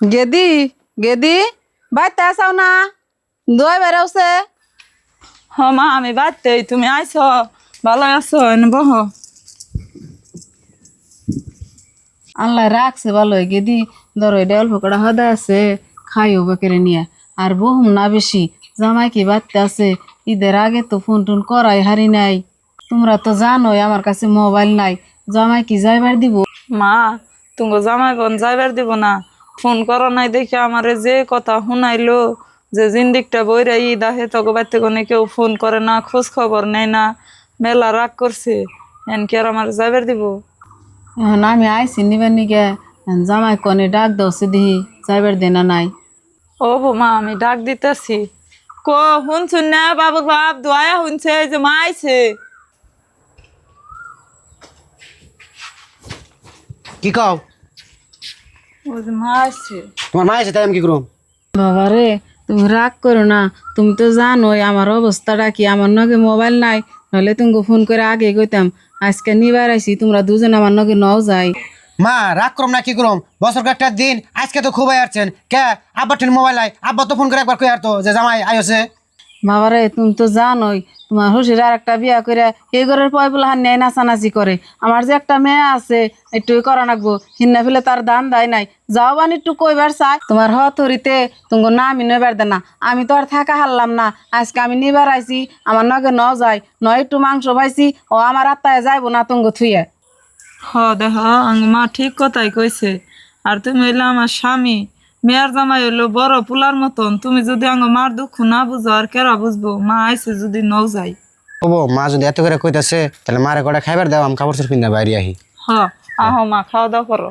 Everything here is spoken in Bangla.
গেদি গেদি বাইতে আসাও না দই বেরোছে। হ মা আমি বাড়তে, তুমি আইছ, ভালো আছো? বহ। আল্লাহ রাখছে ভালো গেদি, ধরো এটা অল্প কটা হদা আছে, খাইও বেকেরে নিয়ে। আর বহুম না বেশি, জামাই কি বাড়তে আছে, ঈদের আগে তো ফোন টোন করাই হারি নাই। তোমরা তো জানোই আমার কাছে মোবাইল নাই, জামাই কি যাইবার দিব? মা তুমি জামাই বোন যাইবার দিব না? ফোন করো নাই দেখে আমারে যে কথা শুনাইলো, যে জিন্দিকটা বইরা ঈদ আহে তখন বাড়তে কোনো কেউ ফোন করে না, খোঁজ খবর নেয় না, মেলা রাগ করছে। এন কি আর আমার যাইবার দিব? এখন আমি আইসি নিবার নিগে, জামাই কনে ডাক দছে দিহি যাইবার দেনা নাই। ও মা আমি ডাক দিতেছি। শুনছুন না বাবুর বাপ দোয়া শুনছে যে মা আইছে। কি কও? ও যে মা আইছে। তোমার মা আছে তাই আমি কি করুম? বাবা রে, তুমি রাগ করো না, তুমি তো জানোই আমার অবস্থাটা কি, আমার নগে মোবাইল নাই, নইলে তুমি ফোন করে আগে কইতাম। আজকে নিবার আইসি, তোমরা দুজন আমার নগে নও যাই। মা রাগ করম না কি করুম? বছর একটা দিন আজকে তো খুব আসছেন কে? আব্বার টেন মোবাইল নাই, আব্বা তো ফোন করে একবার কই আর তো যে জামাই আইছে। বাবা রে, তুমি তো জানোই তোমার শ্বশুর আর একটা বিয়া করে এই ঘরের পয়বুলা হান নেয় নাচানাচি করে। আমার যে একটা মেয়ে আছে, একটু করা নাকবো, হিন্না ফেলে তার দান দেয় নাই। যাও বান একটু কইবার চাই, তোমার হতরিতে তোমার না আমি নইবার দে না। আমি তো আর থাকা হারলাম না, আজকে আমি নিবার আইছি, আমার নগে ন যাই, নয় একটু মাংস পাইছি, ও আমার আত্মায় যাইবো না তুঙ্গ থুইয়া। দেখ মা ঠিক কথাই কইছে। আর তুমি হইলে আমার স্বামী, মেয়ের জামাই হইলো বড় পুলার মতন। তুমি যদি মার দুঃখ না বুঝো আর কেরা বুঝবো? মা আইছে যদি নও যাই। ও মা যদি এত করে কইতাছে তাহলে মারে কটা খাইবার দাও, আমি কাপড় চোপড় কিনা বাইরে আহি। আহো মা, খাওয়া দাওয়া করো।